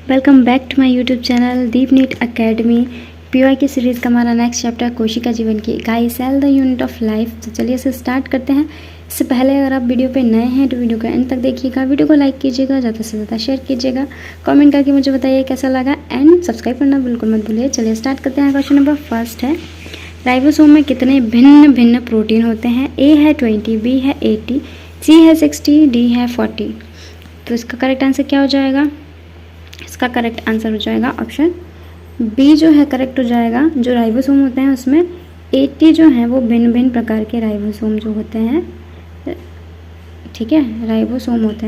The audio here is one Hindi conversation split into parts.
Welcome back to my YouTube channel Deep NEET academy. PY की सीरीज़ का हमारा नेक्स्ट चैप्टर कोशिका जीवन की इकाई cell the unit of life. तो चलिए इसे स्टार्ट करते हैं। इससे पहले अगर आप वीडियो पे नए हैं तो वीडियो को एंड तक देखिएगा, वीडियो को लाइक कीजिएगा, ज़्यादा से ज़्यादा शेयर कीजिएगा, कमेंट करके मुझे बताइए कैसा लगा एंड सब्सक्राइब करना बिल्कुल मत भूलिए। चलिए स्टार्ट करते हैं। क्वेश्चन नंबर फर्स्ट है, राइबोसोम में कितने भिन्न भिन्न प्रोटीन होते हैं? ए है 20, बी है 80, सी है 60, डी है 40। तो इसका करेक्ट आंसर क्या हो जाएगा? इसका करेक्ट आंसर हो जाएगा ऑप्शन बी जो है करेक्ट हो जाएगा। जो राइबोसोम होते हैं उसमें 80 जो है वो भिन्न भिन्न प्रकार के राइबोसोम जो होते हैं, ठीक है, राइबोसोम होते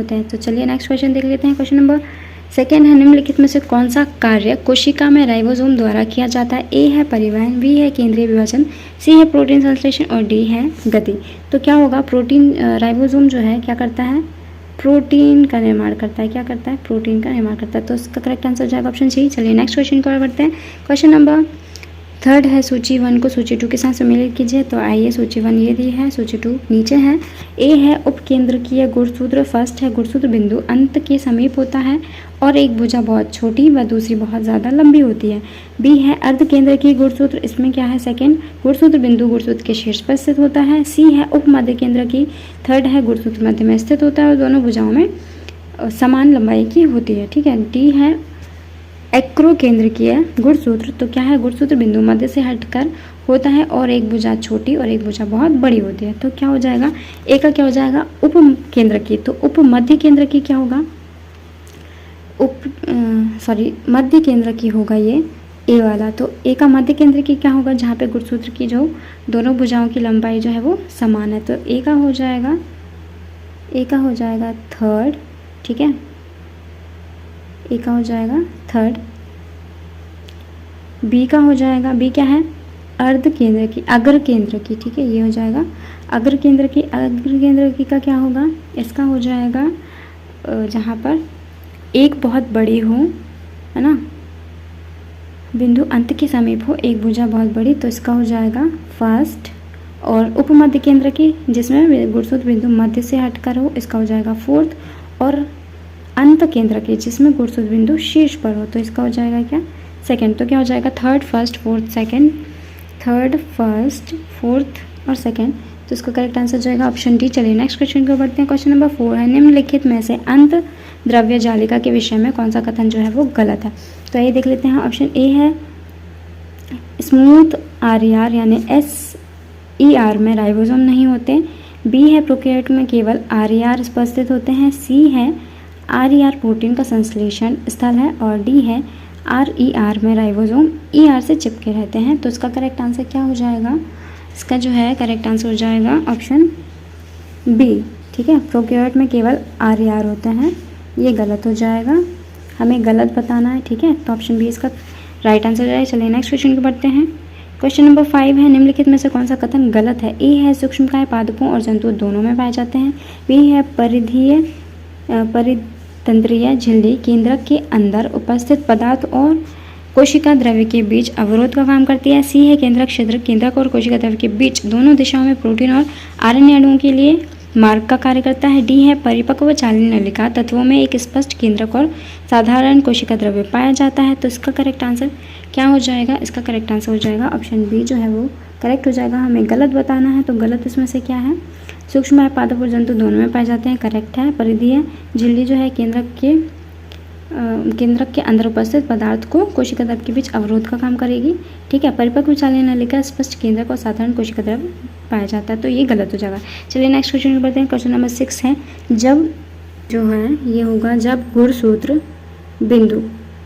हैं। तो चलिए नेक्स्ट क्वेश्चन देख लेते हैं। क्वेश्चन नंबर सेकेंड है, निम्नलिखित में से कौन सा कार्य कोशिका में राइबोसोम द्वारा किया जाता है? ए है परिवहन, बी है केंद्रीय विभाजन, सी है प्रोटीन संश्लेषण और डी है गति। तो क्या होगा? प्रोटीन राइबोसोम जो है क्या करता है? प्रोटीन का निर्माण करता है। क्या करता है? प्रोटीन का निर्माण करता है। तो इसका करेक्ट आंसर हो जाएगा ऑप्शन सी। चलिए नेक्स्ट क्वेश्चन को बढ़ते हैं। क्वेश्चन नंबर थर्ड है, सूची 1 को सूची 2 के साथ सम्मिलित कीजिए। तो आइए, सूची 1 ये दी है, सूची 2 नीचे है। ए है उपकेंद्रकीय गुणसूत्र, फर्स्ट है गुणसूत्र बिंदु अंत के समीप होता है और एक भुजा बहुत छोटी व दूसरी बहुत ज़्यादा लंबी होती है। बी है अर्धकेंद्रकीय गुणसूत्र, इसमें क्या है? सेकेंड गुणसूत्र बिंदु गुणसूत्र के शीर्ष पर स्थित होता है। सी है उपमध्य केंद्र की, थर्ड है गुणसूत्र मध्य में स्थित होता है और दोनों भुजाओं में समान लंबाई की होती है। ठीक है। डी है एक्रो केंद्रकीय गुणसूत्र। तो क्या है? गुणसूत्र बिंदु मध्य से हटकर होता है और एक भुजा छोटी और एक भुजा बहुत बड़ी होती है। तो क्या हो जाएगा? ए का क्या हो जाएगा? उप केंद्र की। तो उप मध्य केंद्र की क्या होगा? मध्य केंद्र की होगा ये ए वाला। तो ए का मध्य केंद्र की क्या होगा? जहाँ पे गुणसूत्र की जो दोनों भुजाओं की लंबाई जो है वो समान है। तो ए का हो जाएगा थर्ड। ठीक है, ए का हो जाएगा थर्ड। बी का हो जाएगा, बी क्या है? अर्ध केंद्र की, अग्र केंद्र की। ठीक है, ये हो जाएगा अग्र केंद्र की। अग्र केंद्र की का क्या होगा? इसका हो जाएगा जहाँ पर एक बहुत बड़ी हो, है ना, बिंदु अंत के समीप हो, एक भुजा बहुत बड़ी, तो इसका हो जाएगा फर्स्ट। और उपमध्य केंद्र की, जिसमें गुणसूत्र बिंदु मध्य से हटकर हो, इसका हो जाएगा फोर्थ। और अंत केंद्र की, जिसमें गुणसूत्र बिंदु शीर्ष पर हो, तो इसका हो जाएगा क्या? सेकंड। तो क्या हो जाएगा? Third, first, fourth, second. Third, first, fourth और सेकंड। तो इसका करेक्ट आंसर हो जाएगा ऑप्शन डी। चलिए नेक्स्ट क्वेश्चन को बढ़ते हैं। क्वेश्चन नंबर 4 है, निम्नलिखित में से अंत द्रव्य जालिका के विषय में कौन सा कथन जो है वो गलत है? तो ये देख लेते हैं। ऑप्शन ए है, स्मूथ आर यानी SER में राइबोसोम नहीं होते। बी है, प्रोकैरियोट में केवल RER उपस्थित होते हैं। सी है, RER प्रोटीन का संश्लेषण स्थल है। और डी है, RER में राइबोसोम ER से चिपके रहते हैं। तो इसका करेक्ट आंसर क्या हो जाएगा? इसका जो है करेक्ट आंसर हो जाएगा ऑप्शन बी। ठीक है, प्रोकैरियोट में केवल RER होते हैं, ये गलत हो जाएगा, हमें गलत बताना है। ठीक है, तो ऑप्शन बी इसका राइट आंसर हो जाएगा। चलिए नेक्स्ट क्वेश्चन को बढ़ते हैं। क्वेश्चन नंबर 5 है, निम्नलिखित में से कौन सा कथन गलत है? ए है, सूक्ष्मकाय पादपों और जंतुओं दोनों में पाए जाते हैं। बी है, परितंत्रीय झिल्ली केंद्रक के अंदर उपस्थित पदार्थ और कोशिका द्रव्य के बीच अवरोध का काम करती है। सी है, केंद्रक क्षेत्र केंद्रक और कोशिका द्रव्य के बीच दोनों दिशाओं में प्रोटीन और RNA अणुओं के लिए मार्ग का कार्य करता है। डी है, परिपक्व चालनी नलिका तत्वों में एक स्पष्ट केंद्रक और साधारण कोशिका द्रव्य पाया जाता है। तो इसका करेक्ट आंसर क्या हो जाएगा? इसका करेक्ट आंसर हो जाएगा ऑप्शन बी जो है वो करेक्ट हो जाएगा, हमें गलत बताना है। तो गलत इसमें से क्या है? सूक्ष्म पादप और जंतु दोनों में पाए जाते हैं, करेक्ट है। परिधीय झिल्ली जो है केंद्रक के अंदर उपस्थित पदार्थ को कोशिका द्रव्य के बीच अवरोध का काम करेगी। ठीक है, परिपक्व चालनी नलिका स्पष्ट केंद्रक और साधारण कोशिका द्रव्य पाया जाता है, तो ये गलत हो जाएगा। चलिए नेक्स्ट क्वेश्चन बढ़ते हैं। क्वेश्चन नंबर 6 है, जब जो है ये होगा, जब गुणसूत्र बिंदु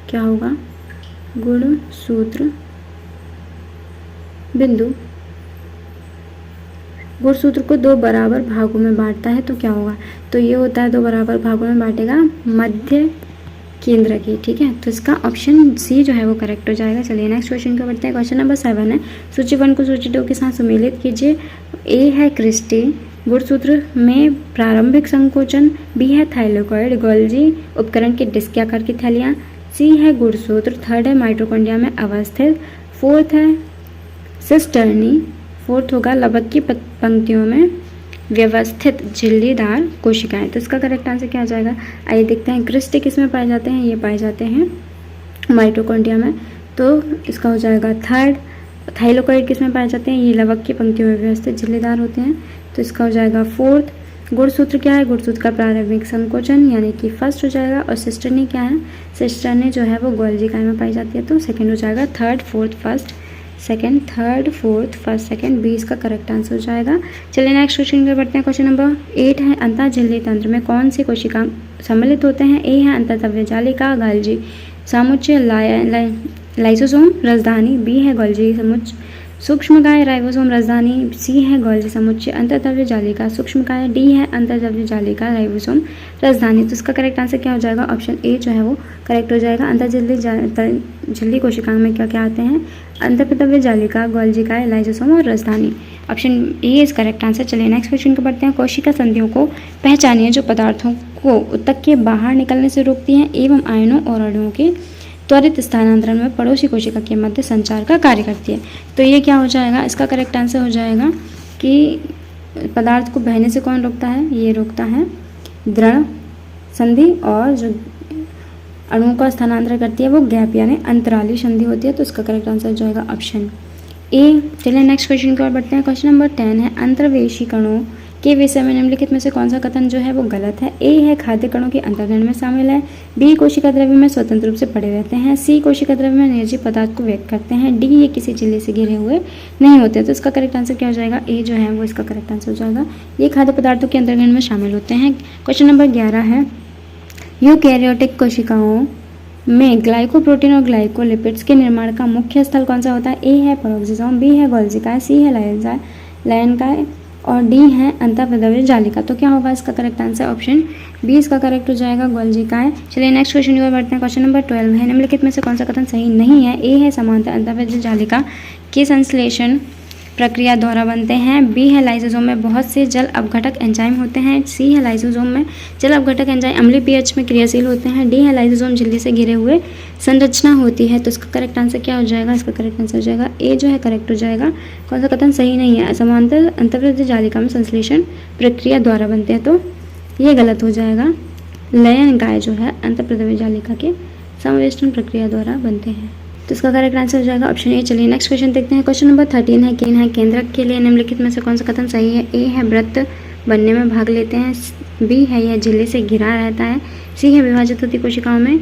क्या होगा? गुणसूत्र बिंदु गुणसूत्र को 2 बराबर भागों में बांटता है, तो क्या होगा? तो ये होता है 2 बराबर भागों में बांटेगा मध्य केंद्र की। ठीक है, तो इसका ऑप्शन सी जो है वो करेक्ट हो जाएगा। चलिए नेक्स्ट क्वेश्चन को बढ़ते हैं। क्वेश्चन नंबर 7 है, सूची 1 को सूची 2 के साथ सम्मिलित कीजिए। ए है, क्रिस्टी गुणसूत्र में प्रारंभिक संकोचन। बी है, थाइलेकॉइड गोल्जी उपकरण के डिस्क आकार की थैलियाँ। सी है, गुणसूत्र। थर्ड है, माइटोकॉन्ड्रिया में अवस्थित। फोर्थ है, सिस्टर्नी। फोर्थ होगा, लबक की पंक्तियों में व्यवस्थित झिल्लीदार कोशिकाएं। तो इसका करेक्ट आंसर क्या हो जाएगा? आइए देखते हैं। क्रिस्टी किस में पाए जाते हैं? ये पाए जाते हैं माइटोकॉन्ड्रिया में, तो इसका हो जाएगा थर्ड। थाइलाकोइड किस में पाए जाते हैं? ये लवक की पंक्तियों में व्यवस्थित झिल्लीदार होते हैं, तो इसका हो जाएगा फोर्थ। गुणसूत्र क्या है? गुणसूत्र का प्रारंभिक संकोचन यानी कि फर्स्ट हो जाएगा। और सिस्टर्नी क्या है? सिस्टर्नी जो है वो गोल्जी काय में पाई जाती है, तो सेकंड हो जाएगा। Third fourth first second, third fourth first second, B इसका करेक्ट आंसर हो जाएगा। चलिए नेक्स्ट क्वेश्चन पे बढ़ते हैं। क्वेश्चन नंबर 8 है, अंतःझिल्ली तंत्र में कौन सी कोशिका सम्मिलित होते हैं? ए है अंतःद्रव्य जालिका गाल्जी समुच्चय लाइसोसोम राजधानी, बी है गोल्जी समुच्चय सूक्ष्मकाय राइबोसोम राजधानी, सी है गोल्जी समुच्चय अंतःद्रव्य जालिका सूक्ष्मकाय, डी है अंतःद्रव्य जालिका राइबोसोम राजधानी। तो इसका करेक्ट आंसर क्या हो जाएगा? ऑप्शन ए जो है वो करेक्ट हो जाएगा। अंतःझिल्ली कोशिकाओं में क्या क्या आते हैं? अंतःद्रव्य जालिका, गोल्जिकाय, लाइसोसोम और राजधानी। Option A is correct answer. चलिए नेक्स्ट क्वेश्चन को बढ़ते हैं। कोशिका संधियों को पहचानिए जो पदार्थों को ऊतक के बाहर निकलने से रोकती हैं एवं आयनों और अणुओं के त्वरित स्थानांतरण में पड़ोसी कोशिका के मध्य संचार का कार्य करती है। तो ये क्या हो जाएगा? इसका करेक्ट आंसर हो जाएगा कि पदार्थ को बहने से कौन रोकता है? ये रोकता है दृढ़ संधि, और जो अणुओं का स्थानांतरण करती है वो गैप यानी अंतराली संधि होती है। तो इसका करेक्ट आंसर हो जाएगा ऑप्शन ए। चलिए नेक्स्ट क्वेश्चन की ओर बढ़ते हैं। क्वेश्चन नंबर 10 है, अंतर्वेशी कणों के विषय में निम्नलिखित में से कौन सा कथन जो है वो गलत है? ए है खाद्य कणों के अंतर्गण में शामिल है, बी कोशिका द्रव्य में स्वतंत्र रूप से पड़े रहते हैं, सी कोशिका द्रव्य में निर्जीव पदार्थ को व्यक्त करते हैं, डी ये किसी झिल्ली से घिरे हुए नहीं होते। तो इसका करेक्ट आंसर क्या हो जाएगा? ए जो है वो इसका करेक्ट आंसर हो जाएगा। ये खाद्य पदार्थों के अंतर्गण में शामिल होते हैं। क्वेश्चन नंबर 11 है, यूकैरियोटिक कोशिकाओं में ग्लाइकोप्रोटीन और ग्लाइकोलिपिड्स के निर्माण का मुख्य स्थल कौन सा होता है? ए है पेरोक्सिसोम, बी है गोल्जिकाय, सी है लायनकाय और डी है अंतःद्रव्य जालिका। तो क्या होगा इसका करेक्ट आंसर? ऑप्शन बी इसका करेक्ट हो जाएगा, गोल्जिकाय। चलिए नेक्स्ट क्वेश्चन की ओर बढ़ते हैं। क्वेश्चन नंबर 12 है, निम्नलिखित में से कौन सा कथन सही नहीं है? ए है समांतर अंतःद्रव्य जालिका के संश्लेषण प्रक्रिया द्वारा बनते हैं, बी है लाइसोसोम में बहुत से जल अपघटक एंजाइम होते हैं, सी है लाइसोसोम में जल अपघटक एंजाइम अम्लीय पीएच में क्रियाशील होते हैं, डी है लाइसोसोम झिल्ली से घिरे हुए संरचना होती है। तो इसका करेक्ट आंसर क्या हो जाएगा? इसका करेक्ट आंसर हो जाएगा ए जो है करेक्ट हो जाएगा। कौन सा कथन सही नहीं है? समांतर अंतःद्रव्य जालिका में संश्लेषण प्रक्रिया द्वारा बनते हैं, तो ये गलत हो जाएगा। लयनकाय जो है अंतःद्रव्य जालिका के संवेष्टन प्रक्रिया द्वारा बनते हैं, तो इसका करेक्ट आंसर हो जाएगा ऑप्शन ए। चलिए नेक्स्ट क्वेश्चन देखते हैं। क्वेश्चन नंबर 13 है, केंद्रक के लिए निम्नलिखित में से कौन सा कथन सही है? ए है व्रत बनने में भाग लेते हैं, बी है यह झिल्ली से घिरा रहता है, सी है विभाजित होती कोशिकाओं में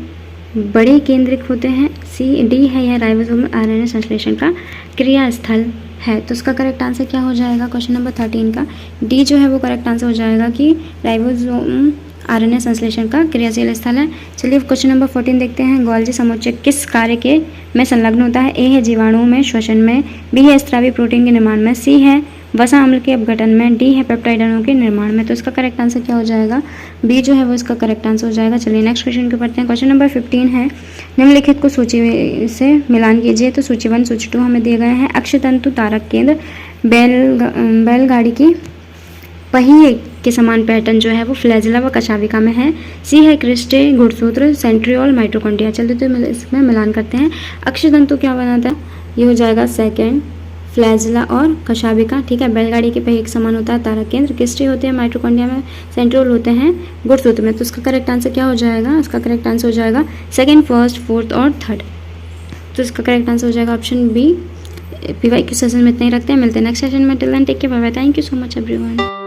बड़े केंद्रिक होते हैं, सी डी है यह राइबोसोम आरएनए संश्लेषण का क्रिया स्थल है। तो इसका करेक्ट आंसर क्या हो जाएगा? क्वेश्चन नंबर 13 का डी जो है वो करेक्ट आंसर हो जाएगा कि राइबोसोम आरएनए संश्लेषण का क्रियाशील स्थल है। चलिए क्वेश्चन नंबर 14 देखते हैं। गोल्जी समुच्चय किस कार्य के में संलग्न होता है? ए है जीवाणुओं में श्वसन में, बी है स्रावी प्रोटीन के निर्माण में, सी है वसा अम्ल के अपघटन में, डी है पेप्टाइड अणुओं के निर्माण में। तो इसका करेक्ट आंसर क्या हो जाएगा? बी जो है वो इसका करेक्ट आंसर हो जाएगा। चलिए नेक्स्ट क्वेश्चन के पढ़ते हैं। क्वेश्चन नंबर 15 है, निम्नलिखित को सूची से मिलान कीजिए। तो सूची 1 सूची 2 हमें दिए गए हैं। अक्षतंतु तारक केंद्र बैलगाड़ी की पहिए के समान पैटर्न जो है वो फ्लैजिला व कशाविका में है, सी है क्रिस्टे गुणसूत्र सेंट्रियोल माइटोकॉन्ड्रिया। चलिए तो इसमें मिलान करते हैं। अक्षतंतु क्या बनाता है? ये हो जाएगा सेकेंड, फ्लैजिला और कशाविका, ठीक है। बैलगाड़ी के पहिए के समान होता है तारक केंद्र, क्रिस्टे होते हैं माइटोकॉन्ड्रिया में, सेंट्रियोल होते हैं गुणसूत्र में। तो इसका करेक्ट आंसर क्या हो जाएगा? इसका करेक्ट आंसर हो जाएगा सेकेंड, फर्स्ट, फोर्थ और थर्ड। तो इसका करेक्ट आंसर हो जाएगा ऑप्शन बी। PYQ सेशन में इतना ही रखते हैं, मिलते हैं नेक्स्ट सेशन में। Till then take care, bye bye, thank you so much everyone.